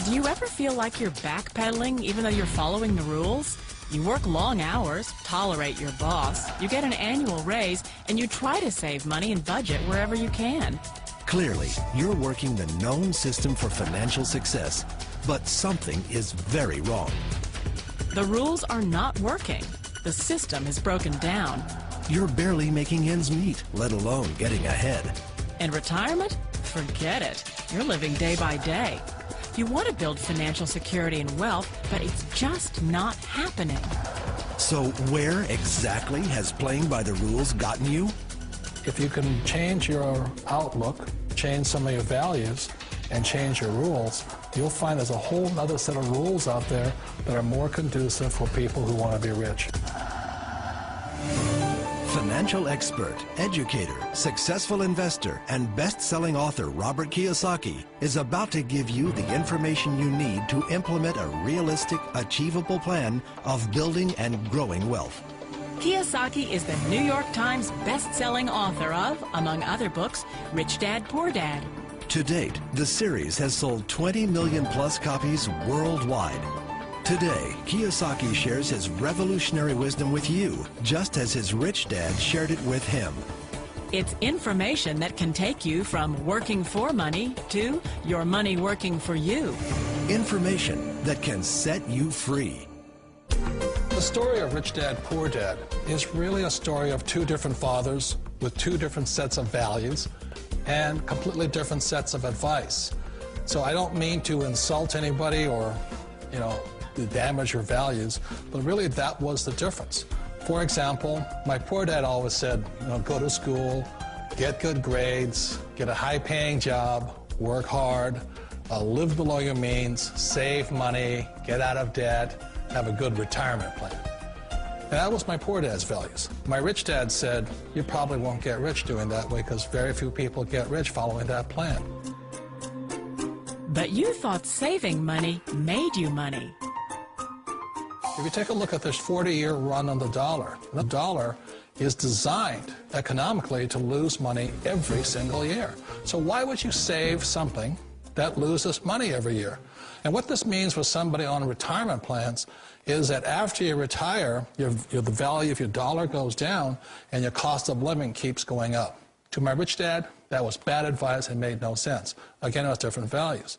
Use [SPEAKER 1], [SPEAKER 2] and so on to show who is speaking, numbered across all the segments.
[SPEAKER 1] Do you ever feel like you're backpedaling even though you're following the rules? You work long hours, tolerate your boss, you get an annual raise, and you try to save money and budget wherever you can.
[SPEAKER 2] Clearly, you're working the known system for financial success, but something is very wrong.
[SPEAKER 1] The rules are not working. The system is broken down.
[SPEAKER 2] You're barely making ends meet, let alone getting ahead.
[SPEAKER 1] And retirement? Forget it. You're living day by day. You want to build financial security and wealth, but it's just not happening.
[SPEAKER 2] So where exactly has playing by the rules gotten you?
[SPEAKER 3] If you can change your outlook, change some of your values, and change your rules, you'll find there's a whole other set of rules out there that are more conducive for people who want to be rich.
[SPEAKER 2] Financial expert, educator, successful investor, and best-selling author Robert Kiyosaki is about to give you the information you need to implement a realistic, achievable plan of building and growing wealth.
[SPEAKER 1] Kiyosaki is the New York Times best-selling author of, among other books, Rich Dad, Poor Dad.
[SPEAKER 2] To date, the series has sold 20 million plus copies worldwide. Today, Kiyosaki shares his revolutionary wisdom with you, just as his rich dad shared it with him.
[SPEAKER 1] It's information that can take you from working for money to your money working for you.
[SPEAKER 2] Information that can set you free.
[SPEAKER 3] The story of Rich Dad, Poor Dad is really a story of two different fathers with two different sets of values and completely different sets of advice. So I don't mean to insult anybody or, to damage your values, but really that was the difference. For example, my poor dad always said, go to school, get good grades, get a high-paying job, work hard, live below your means, save money, get out of debt, have a good retirement plan. And that was my poor dad's values. My rich dad said, you probably won't get rich doing that way because very few people get rich following that plan.
[SPEAKER 1] But you thought saving money made you money.
[SPEAKER 3] If you take a look at this 40-year run on the dollar is designed economically to lose money every single year. So why would you save something that loses money every year? And what this means for somebody on retirement plans is that after you retire, the value of your dollar goes down and your cost of living keeps going up. To my rich dad, that was bad advice and made no sense. Again, it was different values.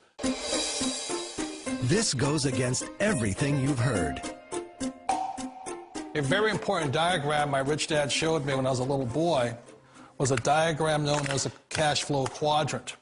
[SPEAKER 2] This goes against everything you've heard.
[SPEAKER 3] A very important diagram my rich dad showed me when I was a little boy was a diagram known as a cash flow quadrant.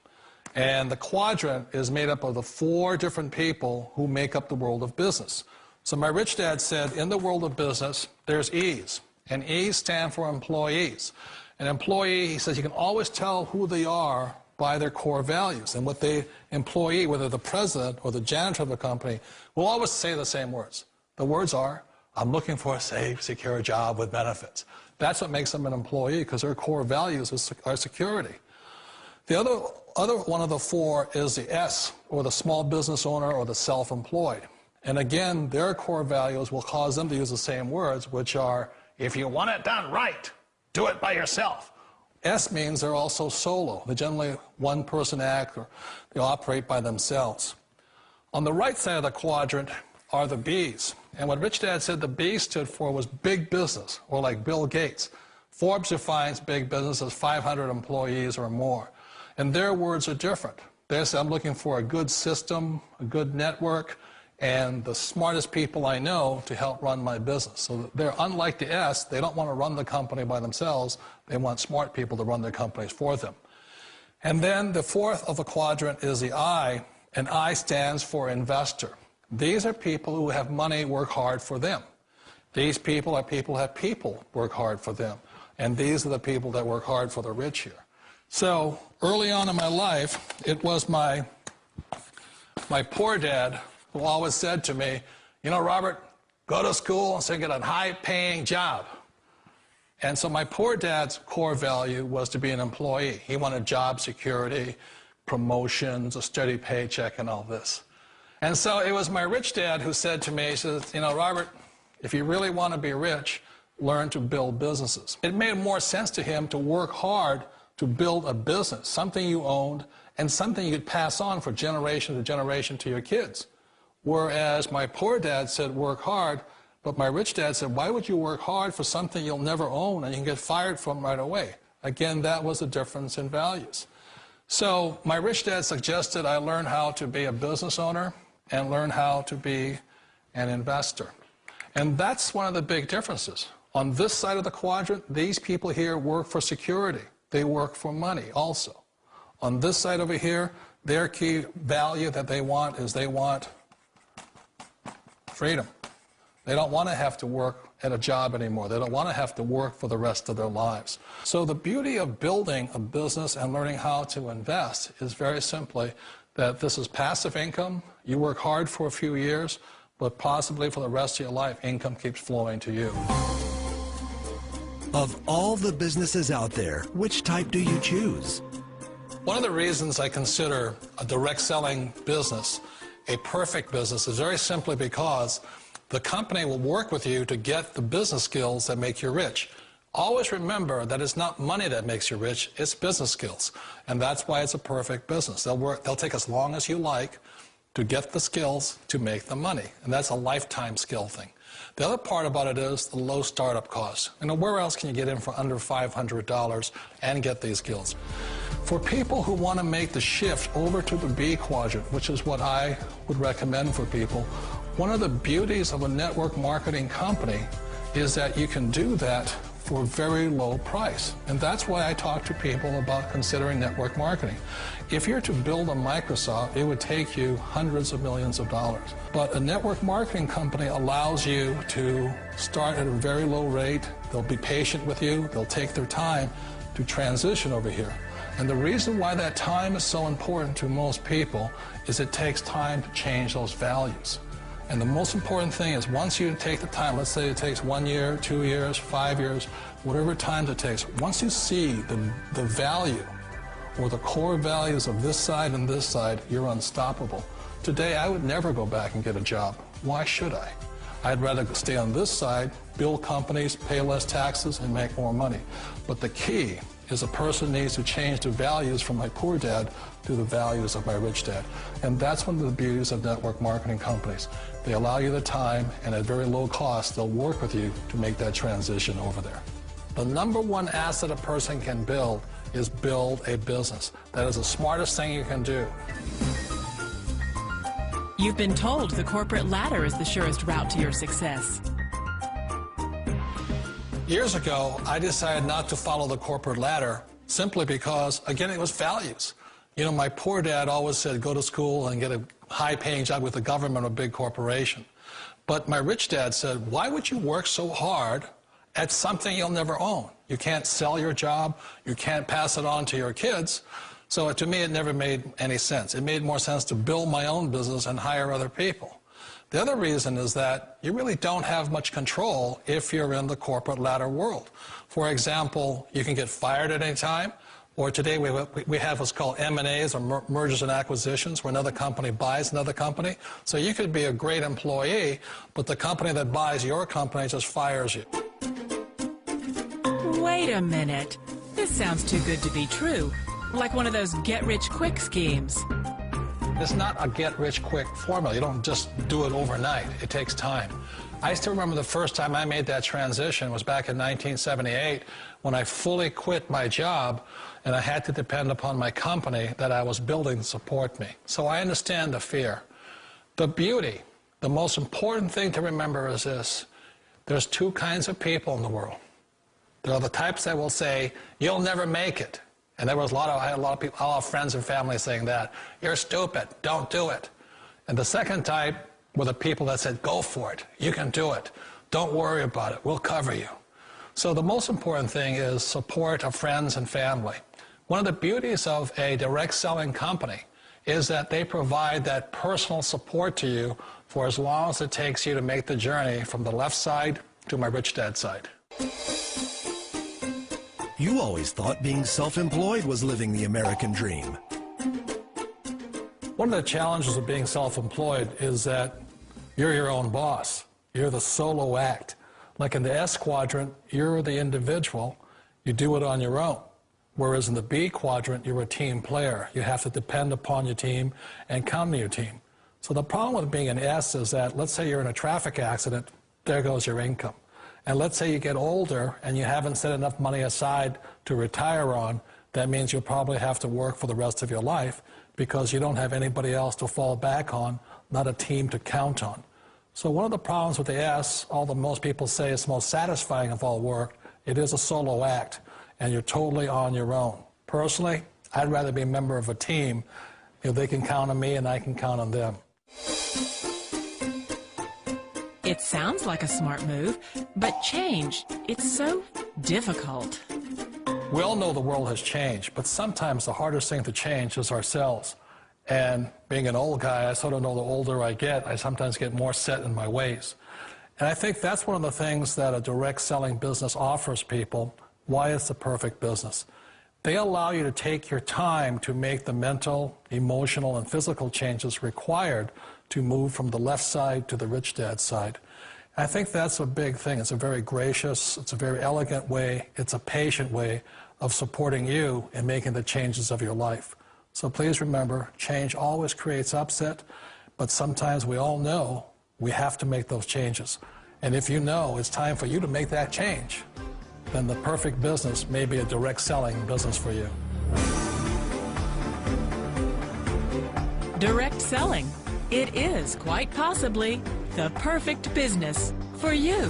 [SPEAKER 3] And the quadrant is made up of the 4 different people who make up the world of business. So my rich dad said, in the world of business, there's E's. And E's stand for employees. An employee, he says, you can always tell who they are by their core values. And what the employee, whether the president or the janitor of the company, will always say the same words. The words are, I'm looking for a safe, secure job with benefits. That's what makes them an employee, because their core values are security. The other one of the 4 is the S, or the small business owner or the self-employed. And again, their core values will cause them to use the same words, which are, if you want it done right, do it by yourself. S means they're also solo. They're generally one-person act, or they operate by themselves. On the right side of the quadrant are the B's. And what Rich Dad said the B stood for was big business, or like Bill Gates. Forbes defines big business as 500 employees or more. And their words are different. They say, I'm looking for a good system, a good network, and the smartest people I know to help run my business. So they're unlike the S. They don't want to run the company by themselves. They want smart people to run their companies for them. And then the 4th of the quadrant is the I, and I stands for investor. These are people who have money work hard for them. These people are people who have people work hard for them. And these are the people that work hard for the rich here. So early on in my life, it was my poor dad who always said to me, Robert, go to school and so get a high-paying job. And so my poor dad's core value was to be an employee. He wanted job security, promotions, a steady paycheck, and all this. And so it was my rich dad who said to me, he says, Robert, if you really want to be rich, learn to build businesses. It made more sense to him to work hard to build a business, something you owned, and something you could pass on for generation to generation to your kids. Whereas my poor dad said, work hard, but my rich dad said, why would you work hard for something you'll never own and you can get fired from right away? Again, that was a difference in values. So my rich dad suggested I learn how to be a business owner and learn how to be an investor. And that's one of the big differences. On this side of the quadrant, these people here work for security. They work for money also. On this side over here, their key value that they want is they want freedom. They don't want to have to work at a job anymore. They don't want to have to work for the rest of their lives. So the beauty of building a business and learning how to invest is very simply that this is passive income. You work hard for a few years, but possibly for the rest of your life, income keeps flowing to you.
[SPEAKER 2] Of all the businesses out there, which type do you choose?
[SPEAKER 3] One of the reasons I consider a direct selling business a perfect business is very simply because the company will work with you to get the business skills that make you rich. Always remember that it's not money that makes you rich, it's business skills. And that's why it's a perfect business. They'll take as long as you like to get the skills to make the money. And that's a lifetime skill thing. The other part about it is the low startup cost. You know, where else can you get in for under $500 and get these skills? For people who want to make the shift over to the B quadrant, which is what I would recommend for people, one of the beauties of a network marketing company is that you can do that for a very low price. And that's why I talk to people about considering network marketing. If you're to build a Microsoft, it would take you hundreds of millions of dollars. But a network marketing company allows you to start at a very low rate. They'll be patient with you. They'll take their time to transition over here. And the reason why that time is so important to most people is it takes time to change those values. And the most important thing is once you take the time, let's say it takes 1 year, 2 years, 5 years, whatever time it takes, once you see the value or the core values of this side and this side, you're unstoppable. Today, I would never go back and get a job. Why should I? I'd rather stay on this side, build companies, pay less taxes, and make more money. But the key is a person needs to change the values from my poor dad to the values of my rich dad. And that's one of the beauties of network marketing companies. They allow you the time, and at very low cost, they'll work with you to make that transition over there. The number one asset a person can build is build a business. That is the smartest thing you can do.
[SPEAKER 1] You've been told the corporate ladder is the surest route to your success.
[SPEAKER 3] Years ago, I decided not to follow the corporate ladder simply because, again, it was values. You know, my poor dad always said, go to school and get a high-paying job with the government or a big corporation. But my rich dad said, why would you work so hard at something you'll never own? You can't sell your job. You can't pass it on to your kids. So to me, it never made any sense. It made more sense to build my own business and hire other people. The other reason is that you really don't have much control if you're in the corporate ladder world. For example, you can get fired at any time, or today we have what's called M&As, or mergers and acquisitions, where another company buys another company. So you could be a great employee, but the company that buys your company just fires you.
[SPEAKER 1] Wait a minute. This sounds too good to be true. Like one of those get-rich-quick schemes.
[SPEAKER 3] It's not a get-rich-quick formula. You don't just do it overnight. It takes time. I still remember the first time I made that transition was back in 1978 when I fully quit my job and I had to depend upon my company that I was building to support me. So I understand the fear. The beauty, the most important thing to remember is this. There's two kinds of people in the world. There are the types that will say, you'll never make it. And I had a lot of people, a lot of friends and family saying that. You're stupid, don't do it. And the second type were the people that said, go for it, you can do it. Don't worry about it, we'll cover you. So the most important thing is support of friends and family. One of the beauties of a direct selling company is that they provide that personal support to you for as long as it takes you to make the journey from the left side to my rich dad side.
[SPEAKER 2] You always thought being self-employed was living the American dream.
[SPEAKER 3] One of the challenges of being self-employed is that you're your own boss. You're the solo act. Like in the S quadrant, you're the individual. You do it on your own. Whereas in the B quadrant, you're a team player. You have to depend upon your team and count on your team. So the problem with being an S is that, let's say you're in a traffic accident, there goes your income. And let's say you get older and you haven't set enough money aside to retire on, that means you'll probably have to work for the rest of your life because you don't have anybody else to fall back on, not a team to count on. So one of the problems with the S, although most people say it's the most satisfying of all work, it is a solo act, and you're totally on your own. Personally, I'd rather be a member of a team if they can count on me and I can count on them.
[SPEAKER 1] It sounds like a smart move, but change, it's so difficult.
[SPEAKER 3] We all know the world has changed, but sometimes the hardest thing to change is ourselves. And being an old guy, I sort of know the older I get, I sometimes get more set in my ways. And I think that's one of the things that a direct selling business offers people, why it's the perfect business. They allow you to take your time to make the mental, emotional, and physical changes required to move from the left side to the rich dad side. I think that's a big thing. It's a very gracious, it's a very elegant way, it's a patient way of supporting you in making the changes of your life. So please remember, change always creates upset, but sometimes we all know we have to make those changes. And if you know it's time for you to make that change, then the perfect business may be a direct selling business for you.
[SPEAKER 1] Direct selling. It is quite possibly the perfect business for you.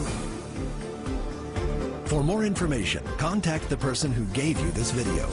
[SPEAKER 2] For more information, contact the person who gave you this video.